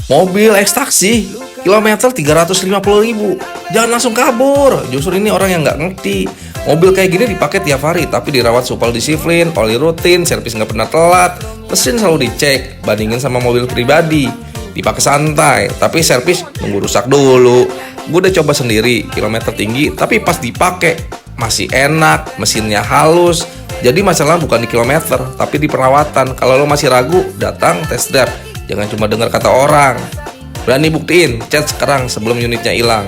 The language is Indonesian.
Mobil ekstraksi, kilometer 350.000. Jangan langsung kabur. Justru ini orang yang nggak ngerti. Mobil kayak gini dipakai tiap hari, tapi dirawat super disiplin, oli rutin, servis nggak pernah telat, mesin selalu dicek. Bandingin sama mobil pribadi, dipakai santai, tapi servis nunggu rusak dulu. Gue udah coba sendiri, kilometer tinggi, tapi pas dipakai masih enak, mesinnya halus. Jadi masalah bukan di kilometer, tapi di perawatan. Kalau lo masih ragu, datang test drive. Jangan cuma dengar kata orang. Berani buktiin, chat sekarang sebelum unitnya hilang.